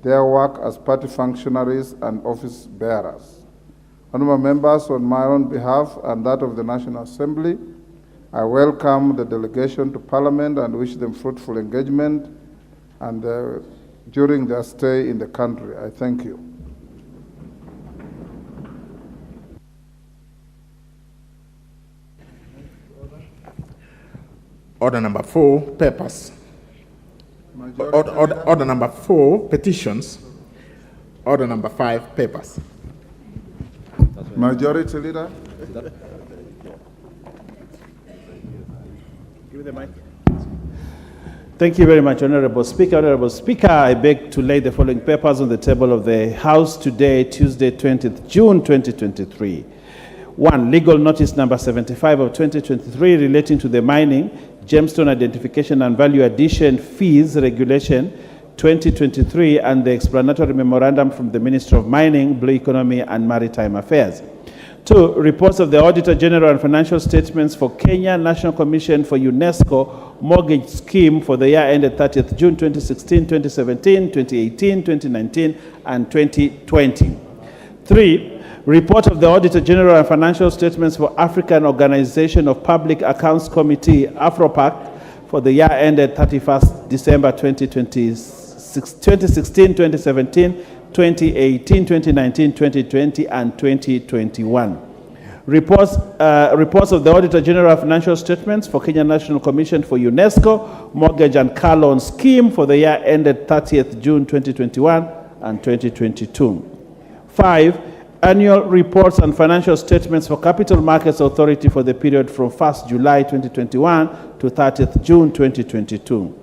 their work as party functionaries and office bearers. Honourable members, on my own behalf and that of the National Assembly, I welcome the delegation to Parliament and wish them fruitful engagement and during their stay in the country. I thank you. Order number 4, papers. Order number 4, petitions. Order number 5, papers. Majority Leader. Give the mic. Thank you very much, Honorable Speaker. Honorable Speaker, I beg to lay the following papers on the table of the House today, Tuesday, 20th June 2023. 1. Legal notice number 75 of 2023 relating to the mining, gemstone identification and value addition fees regulation 2023 and the explanatory memorandum from the Ministry of Mining, Blue Economy and Maritime Affairs. 2. Reports of the Auditor General and financial statements for Kenya National Commission for UNESCO Mortgage Scheme for the year ended 30th June 2016, 2017, 2018, 2019 and 2020. 3. Report of the Auditor General and financial statements for African Organization of Public Accounts Committee, AfroPac, for the year ended 31st December 2016, 2017, 2018, 2019, 2020, and 2021. Reports of the Auditor General of Financial Statements for Kenya National Commission for UNESCO Mortgage and Car Loan Scheme for the year ended 30th June 2021 and 2022. 5. Annual reports and financial statements for Capital Markets Authority for the period from 1st July 2021 to 30th June 2022.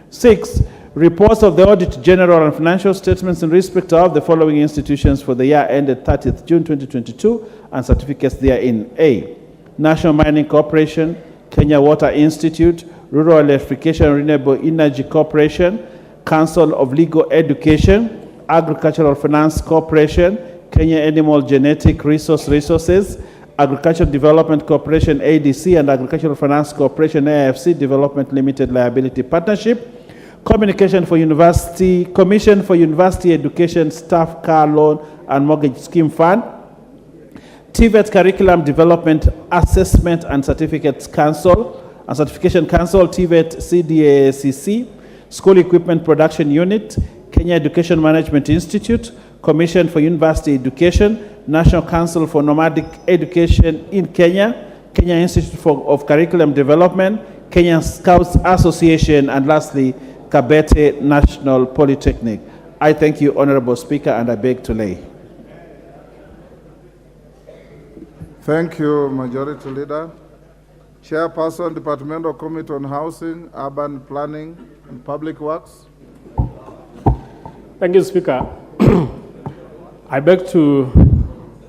6. Reports of the Audit General and financial statements in respect of the following institutions for the year ended 30th June 2022 and certificates therein. A. National Mining Corporation, Kenya Water Institute, Rural Electrification and Renewable Energy Corporation, Council of Legal Education, Agricultural Finance Corporation, Kenya Animal Genetic Resources, Agricultural Development Corporation ADC and Agricultural Finance Corporation AFC Development Limited Liability Partnership, Commission for University Education Staff Car Loan and Mortgage Scheme Fund, TVET Curriculum Development Assessment and Certificates Council and Certification Council, TVET CDACC, School Equipment Production Unit, Kenya Education Management Institute, Commission for University Education, National Council for Nomadic Education in Kenya, Kenya Institute of Curriculum Development, Kenya Scouts Association, and lastly, Kabete National Polytechnic. I thank you, Honorable Speaker, and I beg to lay. Thank you, Majority Leader. Chairperson, Departmental Committee on Housing, Urban Planning, and Public Works. Thank you, Speaker. I beg to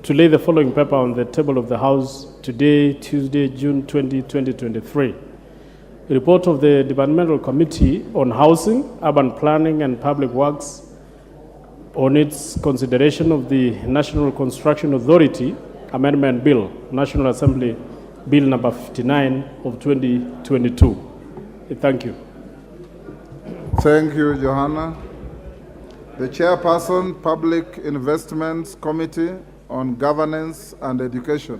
lay the following paper on the table of the House today, Tuesday, June 20, 2023. A report of the Departmental Committee on Housing, Urban Planning and Public Works on its consideration of the National Construction Authority Amendment Bill, National Assembly Bill number 59 of 2022. Thank you. Thank you, Johanna. The Chairperson, Public Investments Committee on Governance and Education.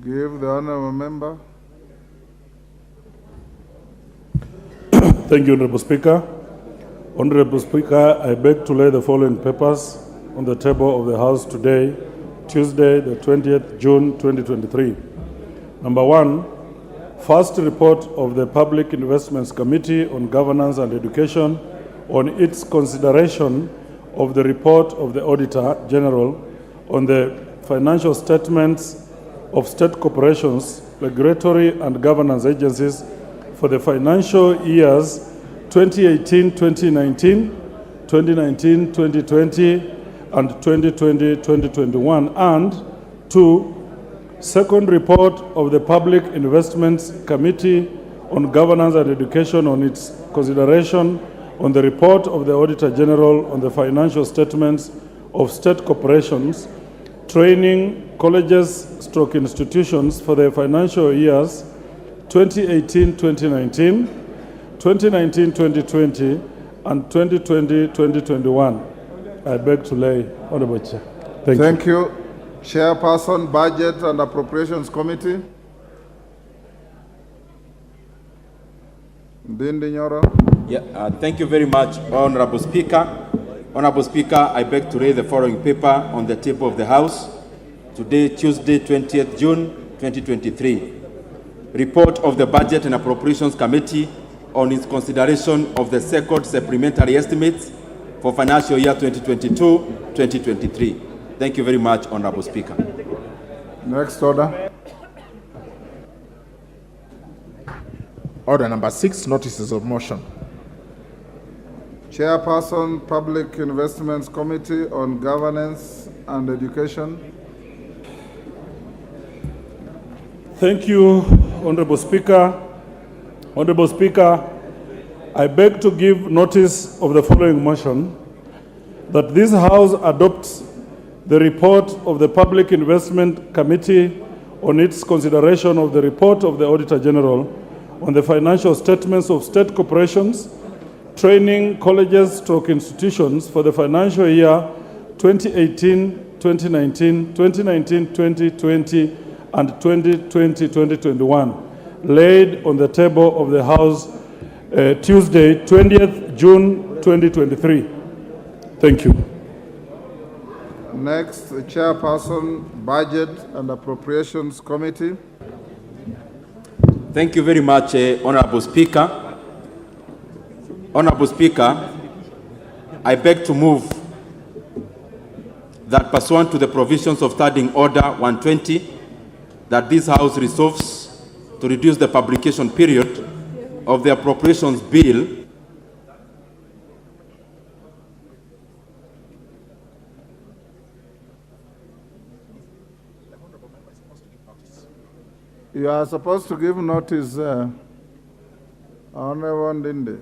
Give the honourable member. Thank you, Honourable Speaker. Honourable Speaker, I beg to lay the following papers on the table of the House today, Tuesday, the 20th June 2023. Number 1, first report of the Public Investments Committee on Governance and Education on its consideration of the report of the Auditor General on the financial statements of state corporations, regulatory and governance agencies for the financial years 2018-2019, 2019-2020, and 2020-2021, and 2, second report of the Public Investments Committee on Governance and Education on its consideration on the report of the Auditor General on the financial statements of state corporations, training colleges / institutions for the financial years 2018-2019, 2019-2020, and 2020-2021. I beg to lay, Honorable Chair. Thank you. Chairperson, Budget and Appropriations Committee. Ndindi Nyoro. Yeah, thank you very much, Honorable Speaker. Honorable Speaker, I beg to lay the following paper on the table of the House. Today, Tuesday, 20th June, 2023. Report of the Budget and Appropriations Committee on its consideration of the second supplementary estimates for financial year 2022-2023. Thank you very much, Honorable Speaker. Next order. Order number 6, notices of motion. Chairperson, Public Investments Committee on Governance and Education. Thank you, Honorable Speaker. Honorable Speaker, I beg to give notice of the following motion, that this House adopts the report of the Public Investment Committee on its consideration of the report of the Auditor General on the financial statements of state corporations, training colleges / institutions for the financial year 2018-2019, 2019-2020, and 2020-2021, laid on the table of the House Tuesday, 20th June 2023. Thank you. Next, Chairperson, Budget and Appropriations Committee. Thank you very much, Honorable Speaker. Honorable Speaker, I beg to move that pursuant to the provisions of Standing Order 120, that this House resolves to reduce the publication period of the Appropriations Bill You are supposed to give notice, Honorable Ndindi.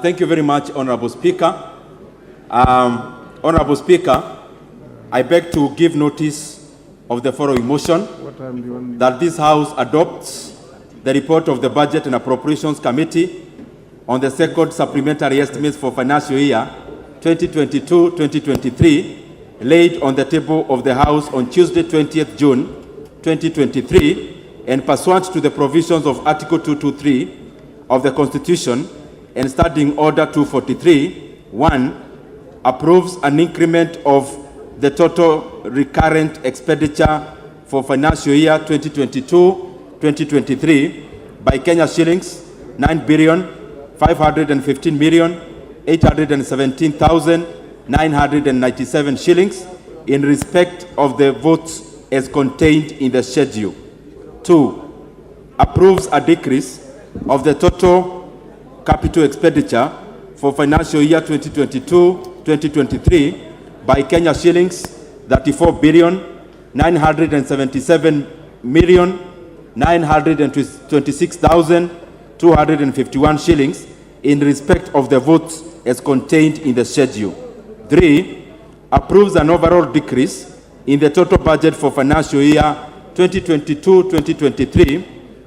Thank you very much, Honorable Speaker. Honorable Speaker, I beg to give notice of the following motion, What time do you want? that this House adopts the report of the Budget and Appropriations Committee on the second supplementary estimates for financial year 2022-2023, laid on the table of the House on Tuesday, 20th June 2023, and pursuant to the provisions of Article 223 of the Constitution and Standing Order 243, 1, approves an increment of the total recurrent expenditure for financial year 2022-2023 by Kenya shillings 9,515,817,997 shillings in respect of the votes as contained in the schedule. 2, approves a decrease of the total capital expenditure for financial year 2022-2023 by Kenya shillings 34,977,926,251 shillings in respect of the votes as contained in the schedule. 3, approves an overall decrease in the total budget for financial year 2022-2023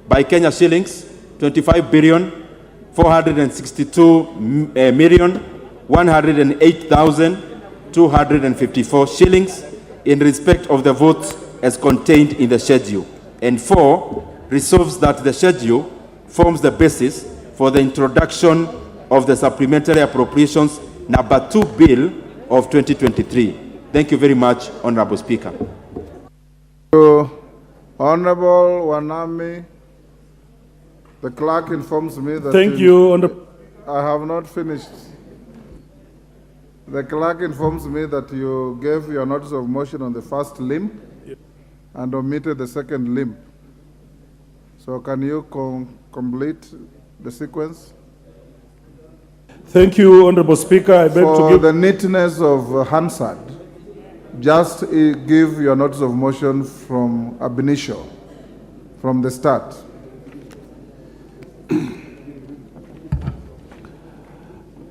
by Kenya shillings 25,462,108,254 shillings in respect of the votes as contained in the schedule. And 4, resolves that the schedule forms the basis for the introduction of the Supplementary Appropriations Number 2 Bill of 2023. Thank you very much, Honorable Speaker. Honorable Wanami, the clerk informs me that Thank you, Honorable. I have not finished. The clerk informs me that you gave your notice of motion on the first limb and omitted the second limb. So can you complete the sequence? Thank you, Honorable Speaker. I beg For to give the neatness of Hansard, just give your notice of motion from ab initio, from the start.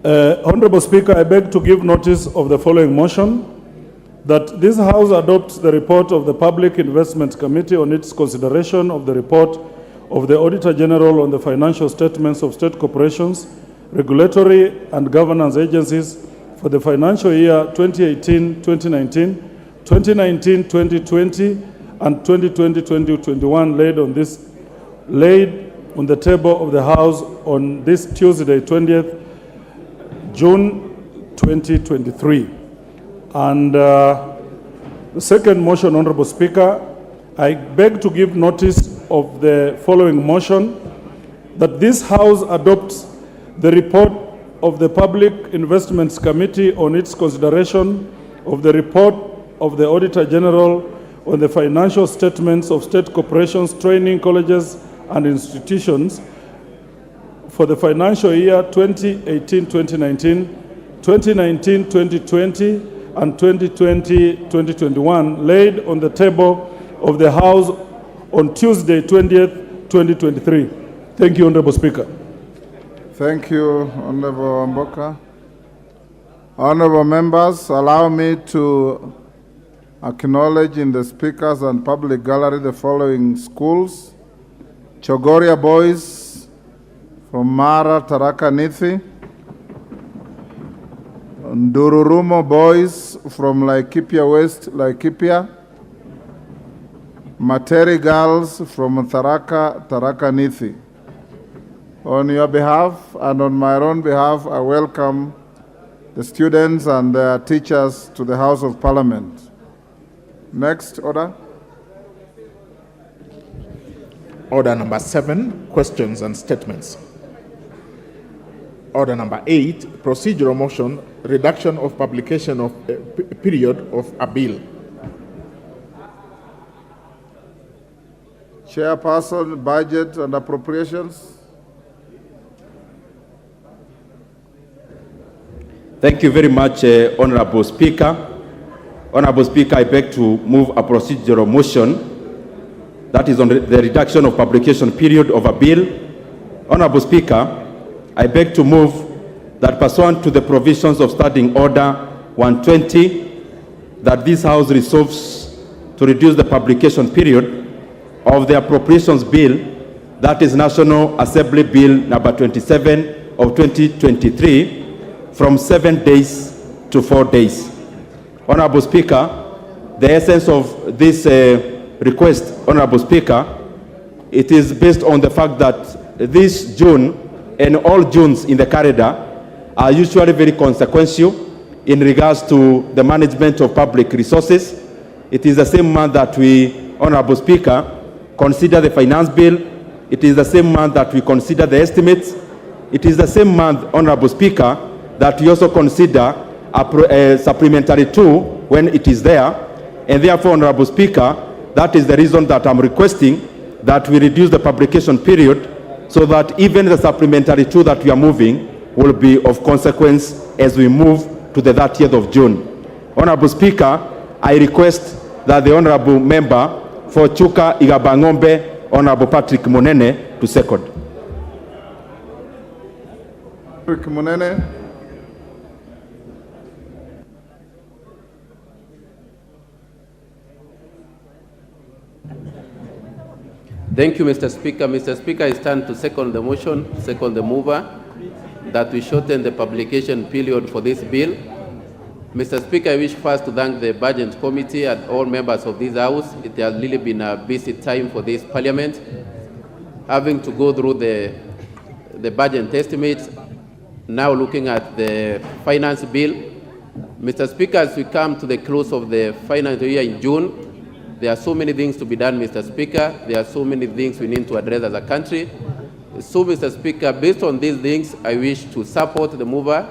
Honorable Speaker, I beg to give notice of the following motion, that this House adopts the report of the Public Investment Committee on its consideration of the report of the Auditor General on the financial statements of state corporations, regulatory and governance agencies for the financial year 2018-2019, 2019-2020, and 2020-2021 laid on the table of the House on this Tuesday, 20th June 2023. And the second motion, Honorable Speaker, I beg to give notice of the following motion, that this House adopts the report of the Public Investments Committee on its consideration of the report of the Auditor General on the financial statements of state corporations, training colleges, and institutions for the financial year 2018-2019, 2019-2020, and 2020-2021, laid on the table of the House on Tuesday, 20th, 2023. Thank you, Honorable Speaker. Thank you, Honorable Mboka. Honorable members, allow me to acknowledge in the speakers and public gallery the following schools: Chogoria Boys from Mara, Tharaka Nithi; Ndururumo Boys from Laikipia West, Laikipia; Materi Girls from Tharaka Nithi. On your behalf and on my own behalf, I welcome the students and their teachers to the House of Parliament. Next order. Order number 7, questions and statements. Order number 8, procedural motion, reduction of publication of period of a bill. Chairperson, Budget and Appropriations. Thank you very much, Honorable Speaker. Honorable Speaker, I beg to move a procedural motion that is on the reduction of publication period of a bill. Honorable Speaker, I beg to move that pursuant to the provisions of Standing Order 120, that this House resolves to reduce the publication period of the appropriations bill, that is National Assembly Bill number 27 of 2023, from 7 days to 4 days. Honorable Speaker, the essence of this request, Honorable Speaker, it is based on the fact that this June and all Junes in the calendar are usually very consequential in regards to the management of public resources. It is the same month that we, Honorable Speaker, consider the finance bill. It is the same month that we consider the estimates. It is the same month, Honorable Speaker, that we also consider a supplementary 2 when it is there. And therefore, Honorable Speaker, that is the reason that I'm requesting that we reduce the publication period so that even the supplementary 2 that we are moving will be of consequence as we move to the 30th of June. Honorable Speaker, I request that the Honorable Member for Chuka Igabangombe, Honorable Patrick Munene, to second. Patrick Munene. Thank you, Mr. Speaker. Mr. Speaker, I stand to second the motion, second the mover, that we shorten the publication period for this bill. Mr. Speaker, I wish first to thank the Budget Committee and all members of this House. It has really been a busy time for this Parliament, having to go through the budget estimates, now looking at the finance bill. Mr. Speaker, as we come to the close of the financial year in June, there are so many things to be done, Mr. Speaker. There are so many things we need to address as a country. So, Mr. Speaker, based on these things, I wish to support the mover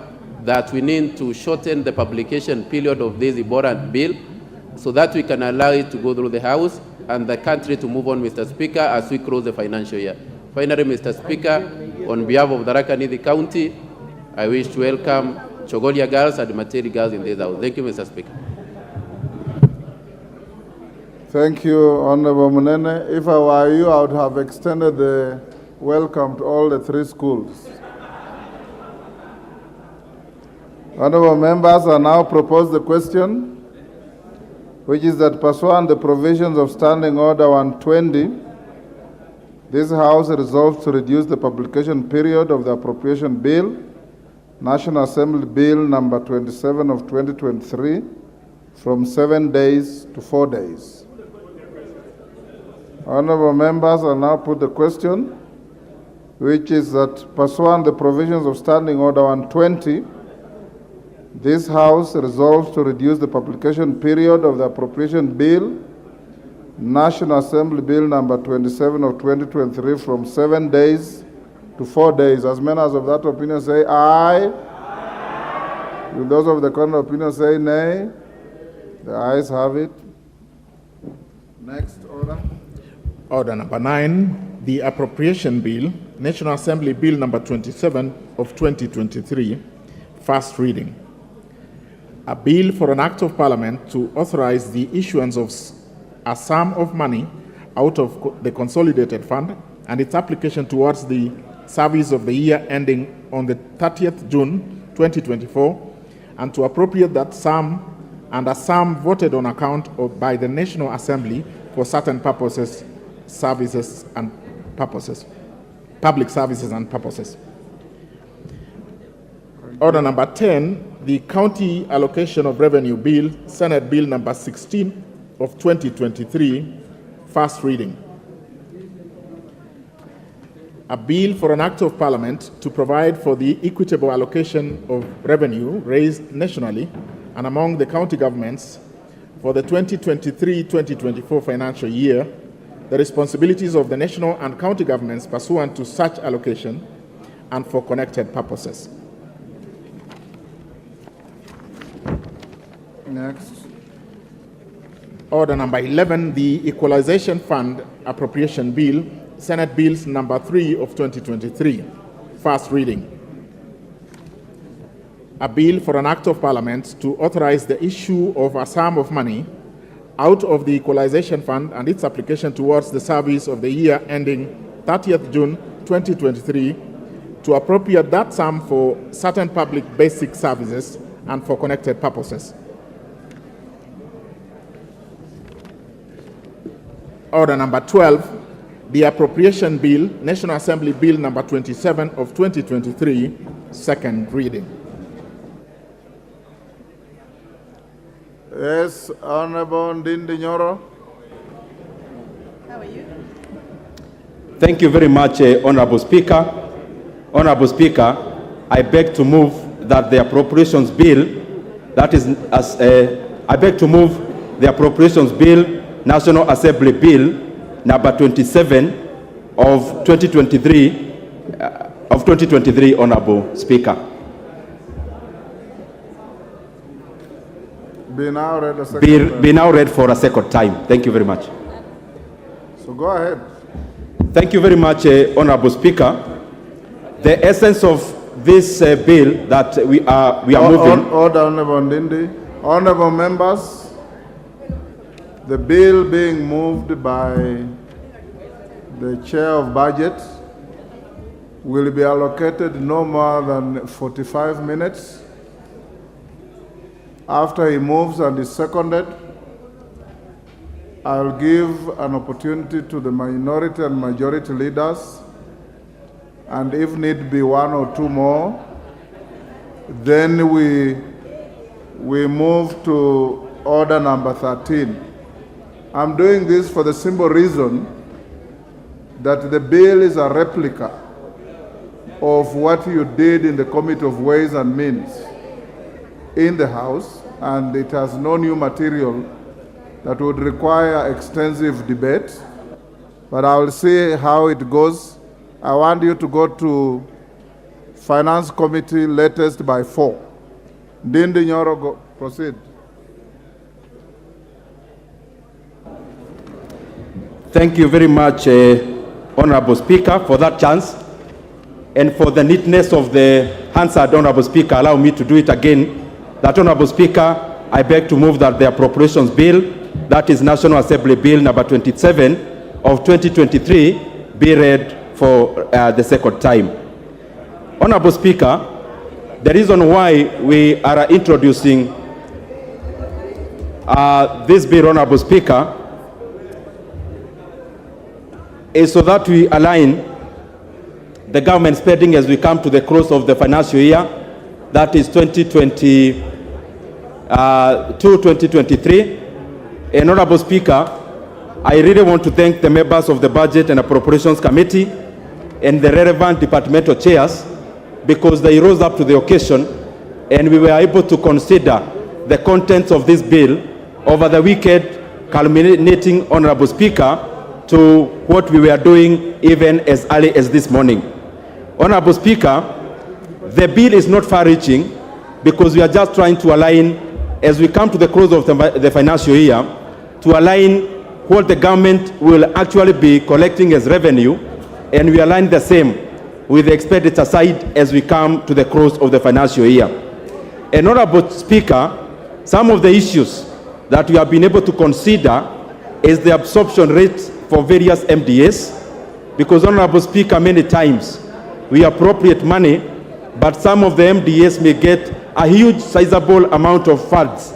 that we need to shorten the publication period of this important bill so that we can allow it to go through the House and the country to move on, Mr. Speaker, as we close the financial year. Finally, Mr. Speaker, on behalf of Tharaka Nithi County, I wish to welcome Chogoria girls and Materi girls in this House. Thank you, Mr. Speaker. Thank you, Honorable Munene. If I were you, I would have extended the welcome to all the 3 schools. Honorable members, I now propose the question which is that pursuant to the provisions of Standing Order 120, this House resolves to reduce the publication period of the Appropriation Bill, National Assembly Bill number 27 of 2023, from 7 days to 4 days. Honorable members, I'll now put the question, which is that pursuant to the provisions of Standing Order 120, this House resolves to reduce the publication period of the Appropriation Bill, National Assembly Bill number 27 of 2023, from 7 days to 4 days. As members of that opinion say aye. Aye. Will those of the contrary opinion say nay? The ayes have it. Next order. Order number 9, the Appropriation Bill, National Assembly Bill number 27 of 2023, first reading. A bill for an act of parliament to authorize the issuance of a sum of money out of the consolidated fund and its application towards the service of the year ending on the 30th June 2024, and to appropriate that sum and a sum voted on account of by the National Assembly for certain purposes, services and purposes, public services and purposes. Order number 10, the County Allocation of Revenue Bill, Senate Bill number 16 of 2023, first reading. A bill for an act of parliament to provide for the equitable allocation of revenue raised nationally and among the county governments for the 2023-2024 financial year, the responsibilities of the national and county governments pursuant to such allocation and for connected purposes. Next. Order number 11, the Equalization Fund Appropriation Bill, Senate Bills number 3 of 2023, first reading. A bill for an act of parliament to authorize the issue of a sum of money out of the Equalization Fund and its application towards the service of the year ending 30th June 2023, to appropriate that sum for certain public basic services and for connected purposes. Order number 12, the Appropriation Bill, National Assembly Bill number 27 of 2023, second reading. Yes, Honorable Ndindi Nyoro. How are you? Thank you very much, Honorable Speaker. Honorable Speaker, I beg to move that the appropriations bill, that is, I beg to move the appropriations bill, National Assembly Bill number 27 of 2023, Honorable Speaker. Be now read a second Be now read for a second time. Thank you very much. So go ahead. Thank you very much, Honorable Speaker. The essence of this bill that we are moving. Order, Honorable Ndindi. Honorable members, the bill being moved by the Chair of Budget will be allocated no more than 45 minutes. After he moves and is seconded, I'll give an opportunity to the minority and majority leaders, and if need be one or two more, then we move to order number 13. I'm doing this for the simple reason that the bill is a replica of what you did in the Committee of Ways and Means in the House, and it has no new material that would require extensive debate. But I will see how it goes. I want you to go to Finance Committee latest by 4. Ndindi Nyoro, proceed. Thank you very much, Honorable Speaker, for that chance. And for the neatness of the Hansard, Honorable Speaker, allow me to do it again. That, Honorable Speaker, I beg to move that the Appropriations Bill, that is National Assembly Bill number 27 of 2023, be read for the second time. Honorable Speaker, the reason why we are introducing this bill, Honorable Speaker, is so that we align the government spending as we come to the close of the financial year, that is 2023. And Honorable Speaker, I really want to thank the members of the Budget and Appropriations Committee and the relevant departmental chairs, because they rose up to the occasion and we were able to consider the contents of this bill over the weekend, culminating, Honorable Speaker, to what we were doing even as early as this morning. Honorable Speaker, the bill is not far-reaching because we are just trying to align, as we come to the close of the financial year, to align what the government will actually be collecting as revenue, and we align the same with the expenditure side as we come to the close of the financial year. And Honorable Speaker, some of the issues that we have been able to consider is the absorption rate for various MDAs, because Honorable Speaker, many times we appropriate money, but some of the MDAs may get a huge sizable amount of funds,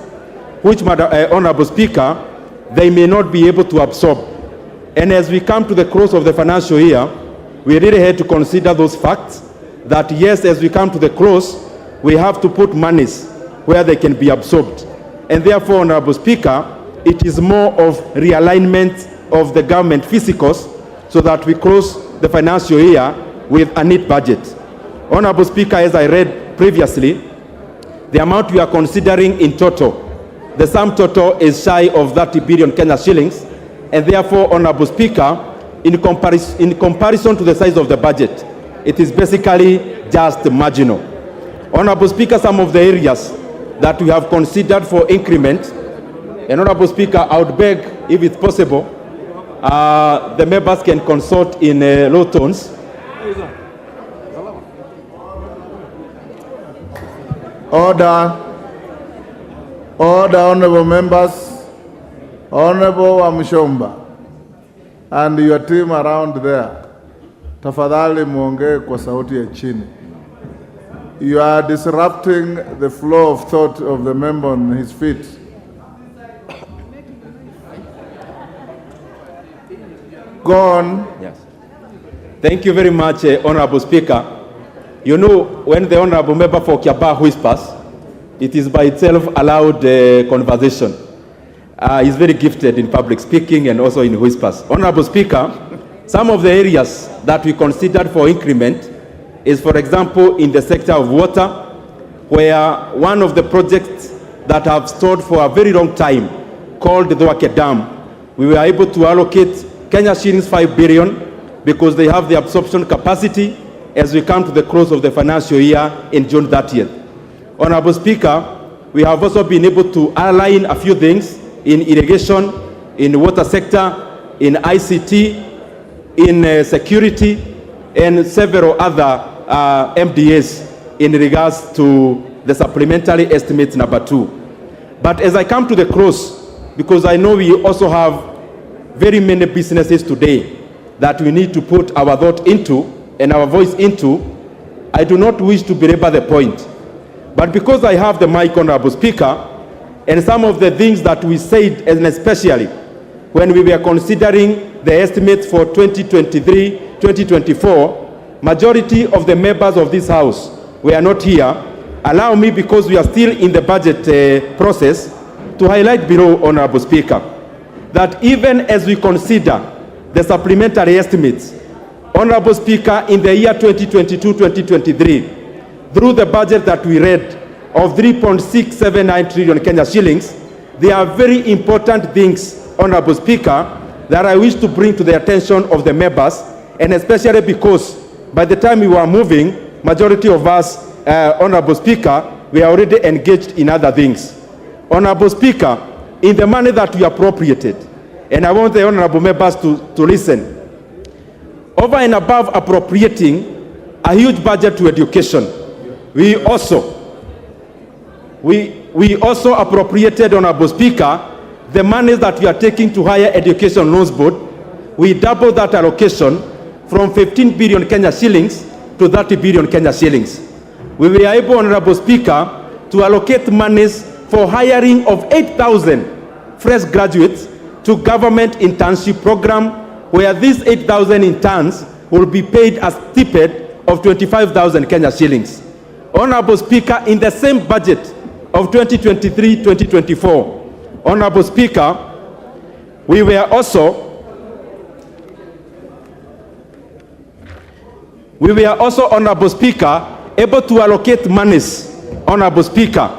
which, Honorable Speaker, they may not be able to absorb. And as we come to the close of the financial year, we really had to consider those facts, that yes, as we come to the close, we have to put monies where they can be absorbed. And therefore, Honorable Speaker, it is more of realignment of the government physicals so that we close the financial year with a neat budget. Honorable Speaker, as I read previously, the amount we are considering in total, the sum total is shy of 30 billion Kenya shillings, and therefore, Honorable Speaker, in comparison to the size of the budget, it is basically just marginal. Honorable Speaker, some of the areas that we have considered for increment, and Honorable Speaker, I would beg, if it's possible, the members can consult in low tones. Order. Order, honorable members, Honorable Wamshomba, and your team around there. Tafadhali muongee kwa sauti ya chini. You are disrupting the flow of thought of the member on his feet. Go on. Yes. Thank you very much, Honorable Speaker. You know, when the Honorable Member for Kiambaa whispers, it is by itself a loud conversation. He's very gifted in public speaking and also in whispers. Honorable Speaker, some of the areas that we considered for increment is, for example, in the sector of water, where one of the projects that have stored for a very long time, called the Dwake Dam, we were able to allocate Kenya shillings 5 billion because they have the absorption capacity as we come to the close of the financial year in June 30th. Honorable Speaker, we have also been able to align a few things in irrigation, in the water sector, in ICT, in security, and several other MDAs in regards to the supplementary estimates number 2. But as I come to the close, because I know we also have very many businesses today that we need to put our thought into and our voice into, I do not wish to belabor the point. But because I have the mic, Honorable Speaker, and some of the things that we said, and especially when we were considering the estimates for 2023-2024, majority of the members of this House were not here. Allow me, because we are still in the budget process, to highlight below, Honorable Speaker, that even as we consider the supplementary estimates, Honorable Speaker, in the year 2022-2023, through the budget that we read of 3.679 trillion Kenya shillings, there are very important things, Honorable Speaker, that I wish to bring to the attention of the members, and especially because by the time we were moving, majority of us, Honorable Speaker, we are already engaged in other things. Honorable Speaker, in the money that we appropriated, and I want the honorable members to listen, over and above appropriating a huge budget to education, we also appropriated, Honorable Speaker, the money that we are taking to Higher Education Loans Board. We doubled that allocation from 15 billion Kenya shillings to 30 billion Kenya shillings. We were able, Honorable Speaker, to allocate monies for hiring of 8,000 fresh graduates to government internship program, where these 8,000 interns will be paid a stipend of 25,000 Kenya shillings. Honorable Speaker, in the same budget of 2023-2024, Honorable Speaker, we were also, Honorable Speaker, able to allocate monies, Honorable Speaker,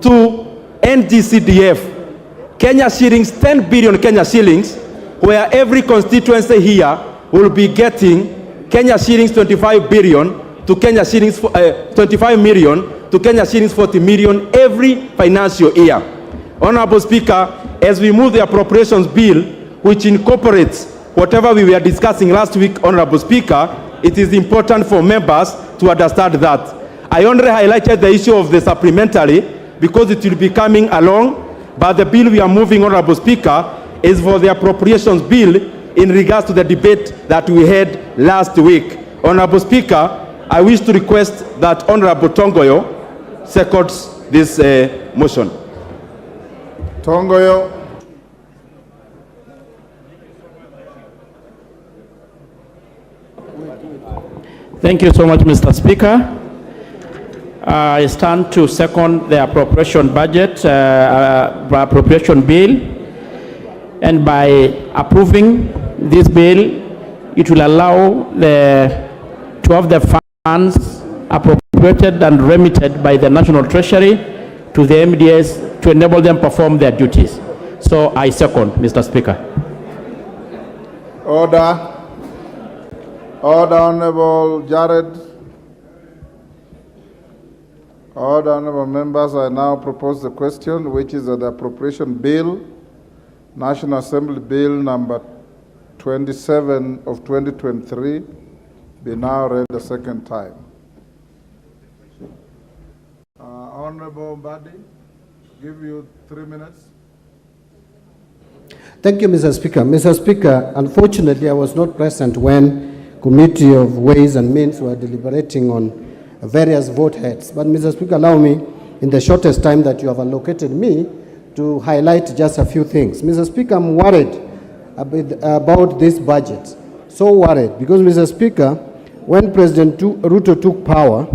to NGCDF, Kenya shillings, 10 billion Kenya shillings, where every constituency here will be getting Kenya shillings 25 billion to Kenya shillings 25 million to Kenya shillings 40 million every financial year. Honorable Speaker, as we move the appropriations bill, which incorporates whatever we were discussing last week, Honorable Speaker, it is important for members to understand that. I only highlighted the issue of the supplementary because it will be coming along, but the bill we are moving, Honorable Speaker, is for the appropriations bill in regards to the debate that we had last week. Honorable Speaker, I wish to request that Honorable Tongoyo seconds this motion. Tongoyo. Thank you so much, Mr. Speaker. I stand to second the appropriation budget, appropriation bill, and by approving this bill, it will allow to have the funds appropriated and remitted by the National Treasury to the MDS to enable them perform their duties. So I second, Mr. Speaker. Order. Order, Honorable Jared. Order, Honorable members, I now propose the question, which is that the appropriation bill, National Assembly Bill number 27 of 2023, be now read the second time. Honorable Mbadi, give you 3 minutes. Thank you, Mr. Speaker. Mr. Speaker, unfortunately, I was not present when Committee of Ways and Means were deliberating on various vote heads. But, Mr. Speaker, allow me, in the shortest time that you have allocated me, to highlight just a few things. Mr. Speaker, I'm worried about this budget. So worried, because, Mr. Speaker, when President Ruto took power,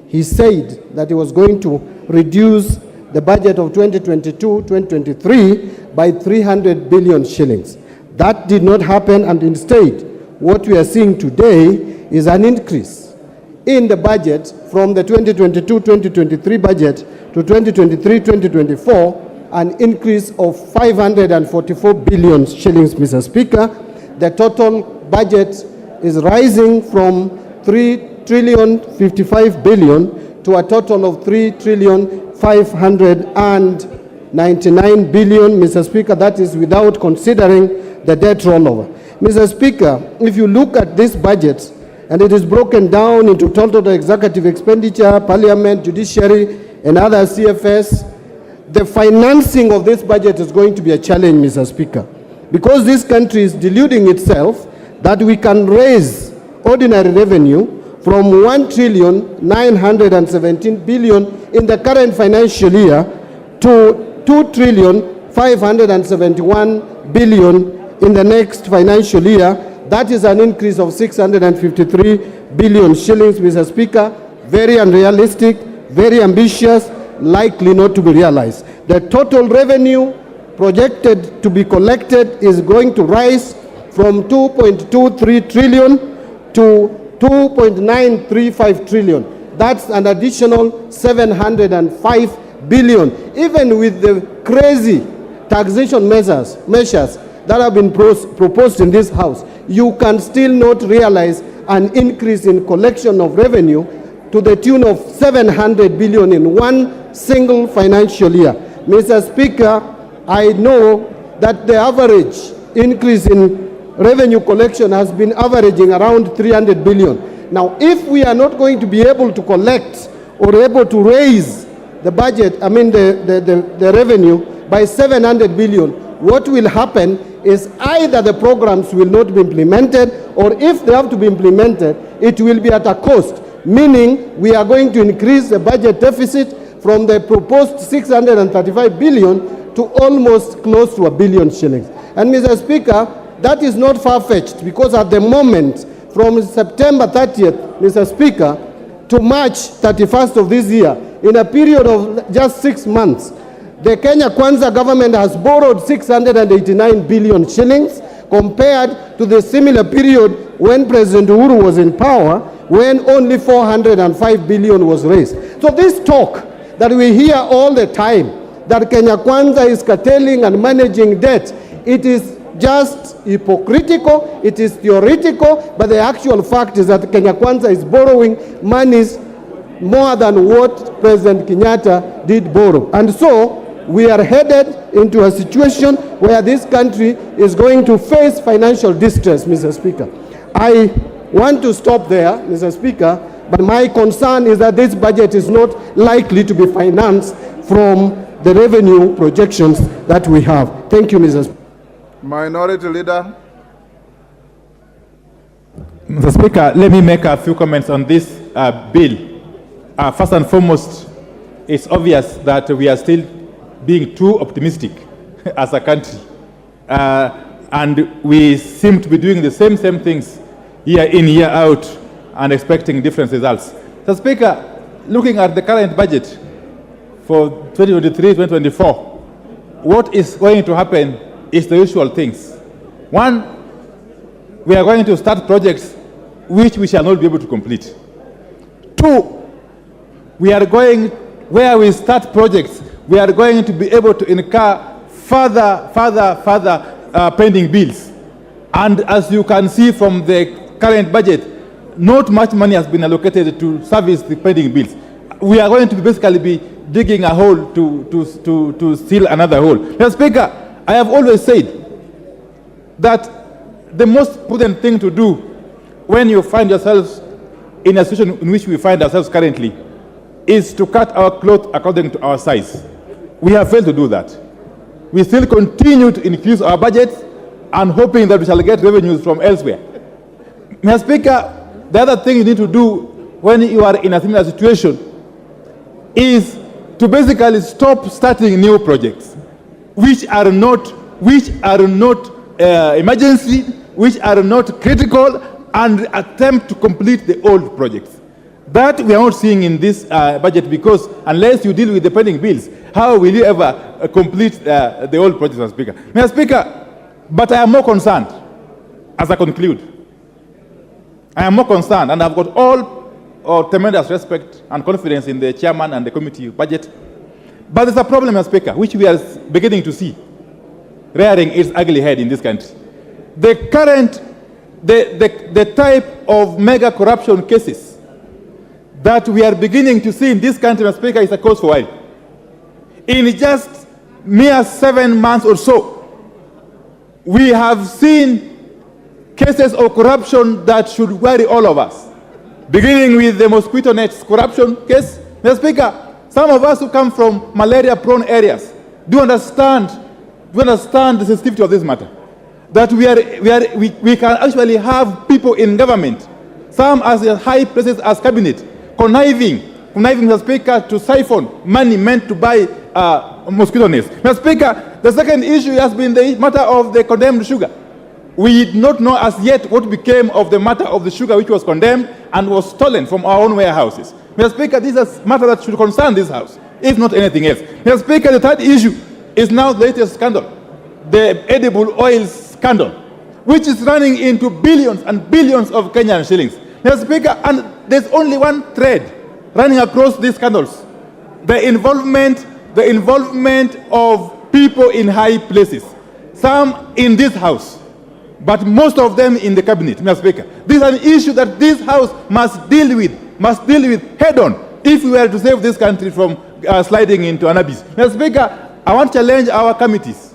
he said that he was going to reduce the budget of 2022-2023 by 300 billion shillings. That did not happen, and instead, what we are seeing today is an increase in the budget from the 2022-2023 budget to 2023-2024, an increase of 544 billion shillings, Mr. Speaker. The total budget is rising from 3,055 billion to a total of 3,599 billion, Mr. Speaker. That is without considering the debt rollover. Mr. Speaker, if you look at this budget, and it is broken down into total executive expenditure, parliament, judiciary, and other CFS, the financing of this budget is going to be a challenge, Mr. Speaker, because this country is deluding itself that we can raise ordinary revenue from 1,917 billion in the current financial year to 2,571 billion in the next financial year. That is an increase of 653 billion shillings, Mr. Speaker. Very unrealistic, very ambitious, likely not to be realized. The total revenue projected to be collected is going to rise from 2.23 trillion to 2.935 trillion. That's an additional 705 billion. Even with the crazy taxation measures that have been proposed in this House, you can still not realize an increase in collection of revenue to the tune of 700 billion in one single financial year. Mr. Speaker, I know that the average increase in revenue collection has been averaging around 300 billion. Now, if we are not going to be able to collect or able to raise the budget, the revenue by 700 billion, what will happen is either the programs will not be implemented, or if they have to be implemented, it will be at a cost, meaning we are going to increase the budget deficit from the proposed 635 billion to almost close to 1 billion shillings. And Mr. Speaker, that is not far-fetched, because at the moment, from September 30th, Mr. Speaker, to March 31st of this year, in a period of just 6 months, the Kenya Kwanza government has borrowed 689 billion shillings, compared to the similar period when President Uhuru was in power, when only 405 billion was raised. So this talk that we hear all the time, that Kenya Kwanza is curtailing and managing debt, it is just hypocritical, it is theoretical, but the actual fact is that Kenya Kwanza is borrowing monies more than what President Kenyatta did borrow. And so we are headed into a situation where this country is going to face financial distress, Mr. Speaker. I want to stop there, Mr. Speaker, but my concern is that this budget is not likely to be financed from the revenue projections that we have. Thank you, Mr. Speaker. Minority Leader. Mr. Speaker, let me make a few comments on this bill. First and foremost, it's obvious that we are still being too optimistic as a country. And we seem to be doing the same things year in, year out, and expecting different results. Mr. Speaker, looking at the current budget for 2023-2024, what is going to happen is the usual things. One, we are going to start projects which we shall not be able to complete. Two, we are going, where we start projects, we are going to be able to incur further pending bills. And as you can see from the current budget, not much money has been allocated to service the pending bills. We are going to basically be digging a hole to seal another hole. Mr. Speaker, I have always said that the most prudent thing to do when you find yourselves in a situation in which we find ourselves currently is to cut our cloth according to our size. We have failed to do that. We still continue to increase our budget and hoping that we shall get revenues from elsewhere. Mr. Speaker, the other thing you need to do when you are in a similar situation is to basically stop starting new projects which are not emergency, which are not critical, and attempt to complete the old projects. That we are not seeing in this budget, because unless you deal with the pending bills, how will you ever complete the old projects, Mr. Speaker? Mr. Speaker, but I am more concerned, as I conclude. I am more concerned, and I've got all tremendous respect and confidence in the chairman and the committee budget. But there's a problem, Mr. Speaker, which we are beginning to see rearing its ugly head in this country. The type of mega corruption cases that we are beginning to see in this country, Mr. Speaker, is a cause for worry. In just mere 7 months or so, we have seen cases of corruption that should worry all of us, beginning with the mosquito nets corruption case. Mr. Speaker, some of us who come from malaria-prone areas do understand the sensitivity of this matter. That we can actually have people in government, some as high places as cabinet, conniving, Mr. Speaker, to siphon money meant to buy mosquito nets. Mr. Speaker, the second issue has been the matter of the condemned sugar. We did not know as yet what became of the matter of the sugar which was condemned and was stolen from our own warehouses. Mr. Speaker, this is a matter that should concern this House, if not anything else. Mr. Speaker, the third issue is now the latest scandal, the edible oils scandal, which is running into billions and billions of Kenyan shillings. Mr. Speaker, and there's only one thread running across these scandals: the involvement of people in high places, some in this House, but most of them in the cabinet. Mr. Speaker, this is an issue that this House must deal with head on if we were to save this country from sliding into an abyss. Mr. Speaker, I want to challenge our committees,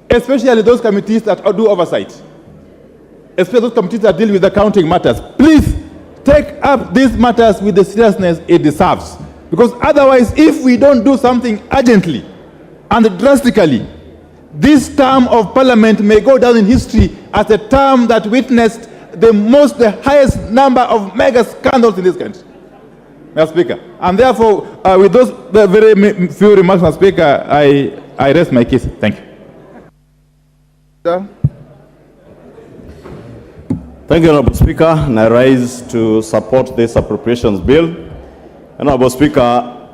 especially those committees that do oversight, especially those committees that deal with accounting matters. Please take up these matters with the seriousness it deserves, because otherwise, if we don't do something urgently and drastically, this term of parliament may go down in history as a term that witnessed the highest number of mega scandals in this country, Mr. Speaker. And therefore, with those very few remarks, Mr. Speaker, I I rest my case. Thank you. Thank you, Honorable Speaker, and I rise to support this appropriations bill. Honorable Speaker,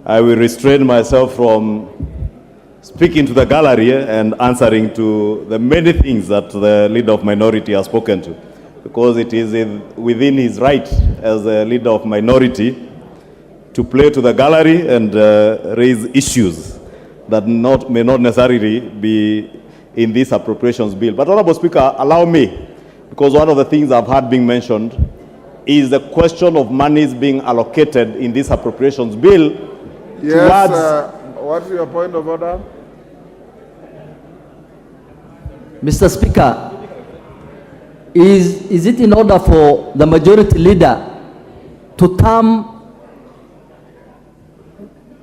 I will restrain myself from speaking to the gallery and answering to the many things that the leader of minority has spoken to, because it is within his right as a leader of minority to play to the gallery and raise issues that may not necessarily be in this appropriations bill. But Honorable Speaker, allow me, because one of the things I've heard being mentioned is the question of monies being allocated in this appropriations bill. Yes, what's your point of order? Mr. Speaker, is it in order for the majority leader to term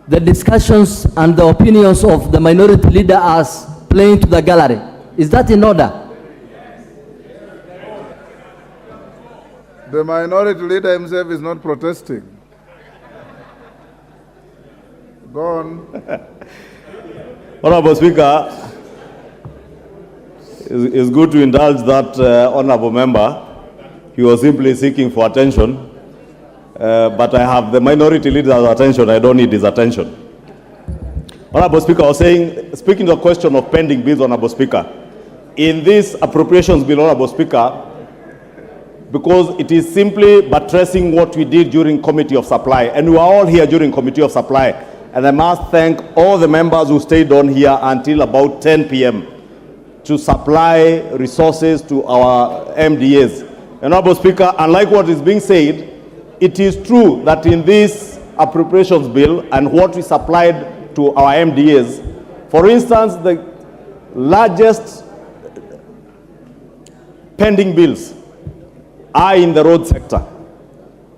the discussions and the opinions of the minority leader as playing to the gallery? Is that in order? The minority leader himself is not protesting. Go on. Honorable Speaker, it's good to indulge that honorable member. He was simply seeking for attention. But I have the minority leader's attention. I don't need his attention. Honorable Speaker, I was saying, speaking to the question of pending bills, Honorable Speaker, in this appropriations bill, Honorable Speaker, because it is simply buttressing what we did during Committee of Supply, and we were all here during Committee of Supply, and I must thank all the members who stayed on here until about 10 p.m. to supply resources to our MDAs. Honorable Speaker, unlike what is being said, it is true that in this appropriations bill and what we supplied to our MDAs, for instance, the largest pending bills are in the road sector.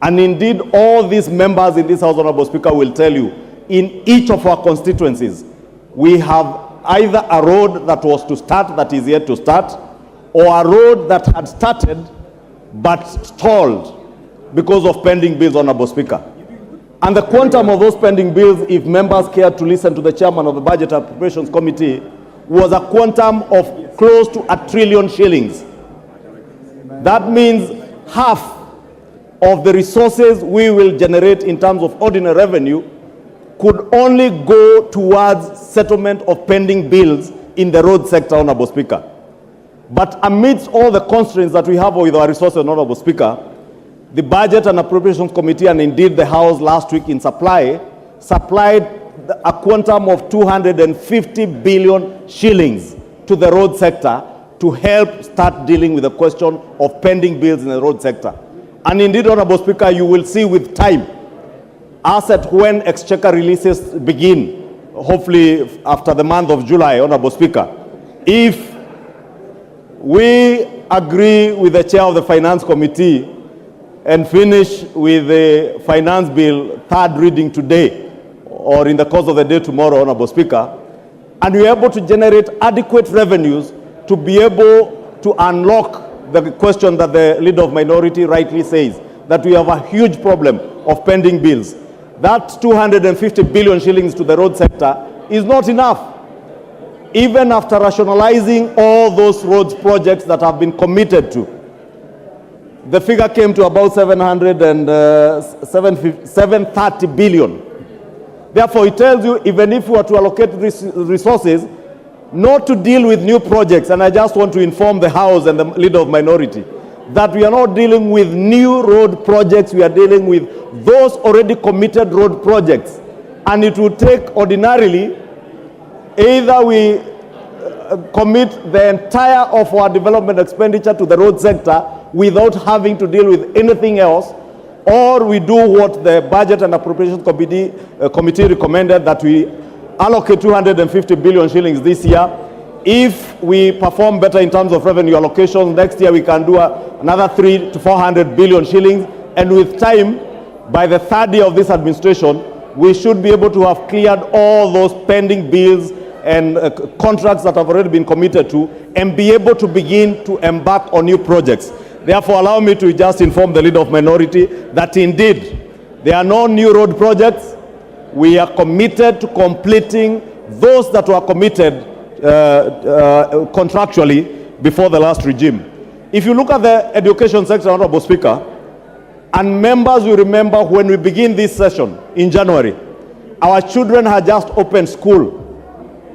And indeed, all these members in this House, Honorable Speaker, will tell you, in each of our constituencies, we have either a road that was to start that is yet to start, or a road that had started but stalled because of pending bills, Honorable Speaker. And the quantum of those pending bills, if members cared to listen to the chairman of the Budget Appropriations Committee, was a quantum of close to 1 trillion shillings. That means half of the resources we will generate in terms of ordinary revenue could only go towards settlement of pending bills in the road sector, Honorable Speaker. But amidst all the constraints that we have with our resources, Honorable Speaker, the Budget and Appropriations Committee, and indeed the House last week in supplied a quantum of 250 billion shillings to the road sector to help start dealing with the question of pending bills in the road sector. And indeed, Honorable Speaker, you will see with time, as at when exchequer releases begin, hopefully after the month of July, Honorable Speaker, if we agree with the chair of the Finance Committee and finish with the finance bill third reading today or in the course of the day tomorrow, Honorable Speaker, and we are able to generate adequate revenues to be able to unlock the question that the leader of minority rightly says, that we have a huge problem of pending bills. That 250 billion shillings to the road sector is not enough. Even after rationalizing all those roads projects that have been committed to, the figure came to about 730 billion. Therefore, it tells you, even if we were to allocate resources, not to deal with new projects, and I just want to inform the House and the leader of minority, that we are not dealing with new road projects, we are dealing with those already committed road projects. And it would take ordinarily, either we commit the entire of our development expenditure to the road sector without having to deal with anything else, or we do what the Budget and Appropriations Committee recommended, that we allocate 250 billion shillings this year. If we perform better in terms of revenue allocation, next year we can do another 300 to 400 billion shillings. And with time, by the third year of this administration, we should be able to have cleared all those pending bills and contracts that have already been committed to, and be able to begin to embark on new projects. Therefore, allow me to just inform the leader of minority that indeed there are no new road projects, we are committed to completing those that were committed contractually before the last regime. If you look at the education sector, Honorable Speaker, and members will remember when we begin this session in January, our children had just opened school,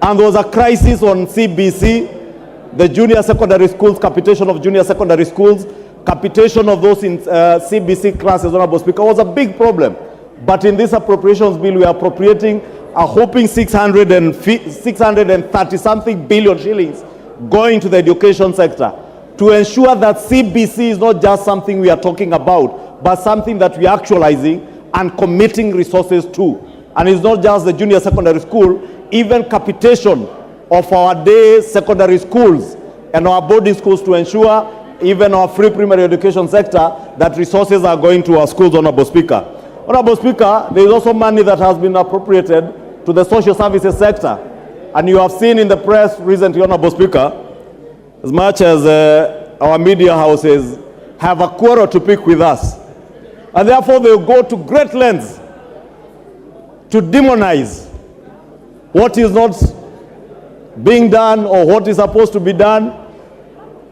and there was a crisis on CBC, the junior secondary schools, capitation of junior secondary schools, capitation of those in CBC classes, Honorable Speaker, was a big problem. But in this appropriations bill, we are appropriating a whopping 630-something billion shillings going to the education sector to ensure that CBC is not just something we are talking about, but something that we are actualizing and committing resources to. And it's not just the junior secondary school, even capitation of our day secondary schools and our boarding schools to ensure even our free primary education sector that resources are going to our schools, Honorable Speaker. Honorable Speaker, there is also money that has been appropriated to the social services sector. And you have seen in the press recently, Honorable Speaker, as much as our media houses have a quarrel to pick with us, and therefore they will go to great lengths to demonize what is not being done or what is supposed to be done,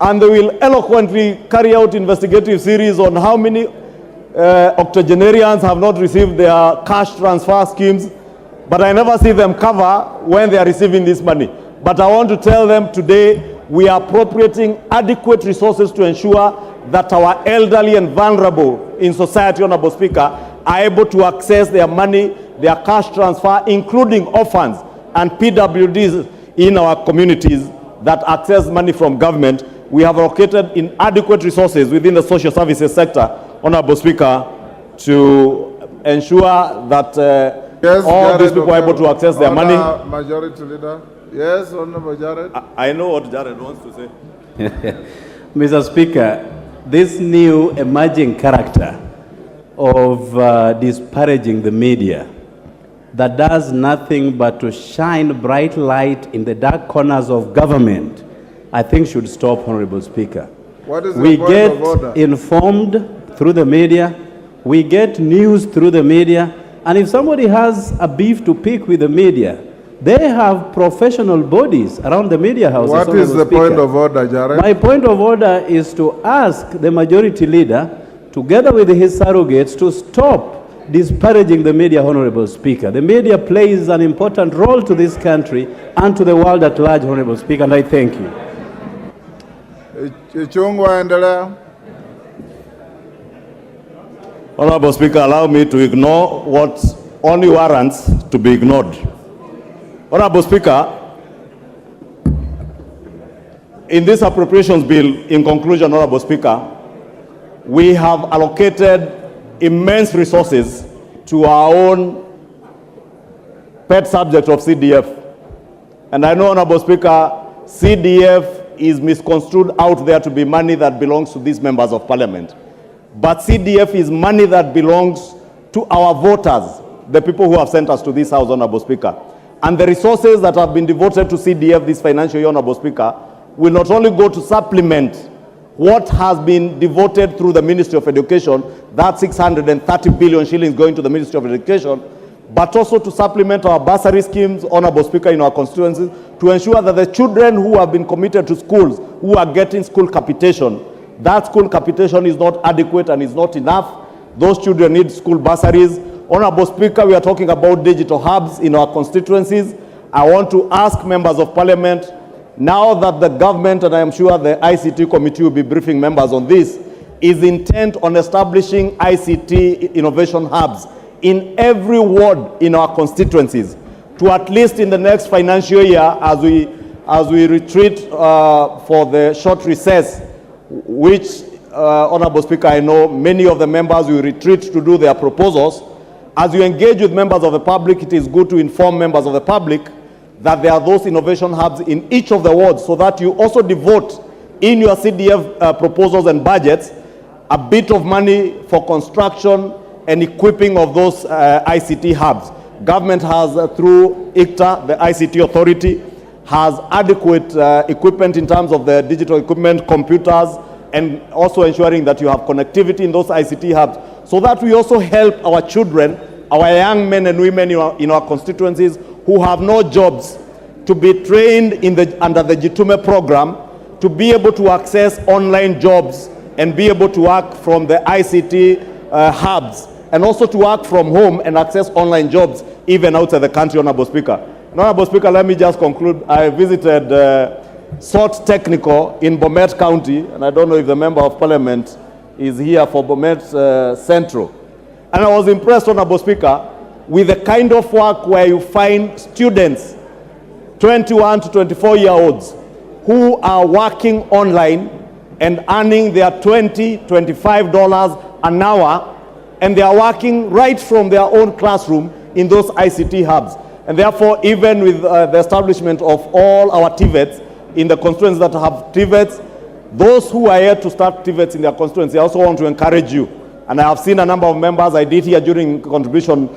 and they will eloquently carry out investigative series on how many octogenarians have not received their cash transfer schemes, but I never see them cover when they are receiving this money. But I want to tell them today, we are appropriating adequate resources to ensure that our elderly and vulnerable in society, Honorable Speaker, are able to access their money, their cash transfer, including orphans and PWDs in our communities that access money from government. We have allocated inadequate resources within the social services sector, Honorable Speaker, to ensure that all these people are able to access their money. Majority Leader. Yes, Honorable Jared. I know what Jared wants to say. Mr. Speaker, this new emerging character of disparaging the media that does nothing but to shine bright light in the dark corners of government, I think should stop, Honorable Speaker. What is We the point get of order? informed through the media, we get news through the media, and if somebody has a beef to pick with the media, they have professional bodies around the media houses. What is the point of order, Jared? My point of order is to ask the majority leader, together with his surrogates, to stop disparaging the media, Honorable Speaker. The media plays an important role to this country and to the world at large, Honorable Speaker, and I thank you. Ichungwa, endelea. Honorable Speaker, allow me to ignore what only warrants to be ignored. Honorable Speaker, in this appropriations bill, in conclusion, Honorable Speaker, we have allocated immense resources to our own pet subject of CDF. And I know, Honorable Speaker, CDF is misconstrued out there to be money that belongs to these members of parliament. But CDF is money that belongs to our voters, the people who have sent us to this house, Honorable Speaker. And the resources that have been devoted to CDF this financial year, Honorable Speaker, will not only go to supplement what has been devoted through the Ministry of Education, that 630 billion shillings going to the Ministry of Education, but also to supplement our bursary schemes, Honorable Speaker, in our constituencies, to ensure that the children who have been committed to schools, who are getting school capitation, that school capitation is not adequate and is not enough. Those children need school bursaries. Honorable Speaker, we are talking about digital hubs in our constituencies. I want to ask members of parliament, now that the government, and I am sure the ICT committee will be briefing members on this, is intent on establishing ICT innovation hubs in every ward in our constituencies, to at least in the next financial year, as we retreat for the short recess, which, Honorable Speaker, I know many of the members will retreat to do their proposals. As you engage with members of the public, it is good to inform members of the public that there are those innovation hubs in each of the wards, so that you also devote in your CDF proposals and budgets a bit of money for construction and equipping of those ICT hubs. Government has, through ICTA, the ICT authority, has adequate equipment in terms of the digital equipment, computers, and also ensuring that you have connectivity in those ICT hubs, so that we also help our children, our young men and women in our constituencies who have no jobs to be trained under the Jitume program, to be able to access online jobs and be able to work from the ICT hubs, and also to work from home and access online jobs even outside the country, Honorable Speaker. Honorable Speaker, let me just conclude. I visited SOT Technical in Bomet County, and I don't know if the Member of Parliament is here for Bomet Central. And I was impressed, Honorable Speaker, with the kind of work where you find students, 21 to 24-year-olds, who are working online and earning their $20, $25 an hour, and they are working right from their own classroom in those ICT hubs. And therefore, even with the establishment of all our TVETs in the constituencies that have TVETs, those who are yet to start TVETs in their constituency, I also want to encourage you. And I have seen a number of members, I did here during contribution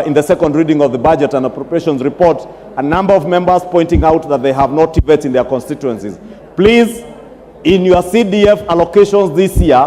in the second reading of the budget and appropriations report, a number of members pointing out that they have no TVETs in their constituencies. Please, in your CDF allocations this year,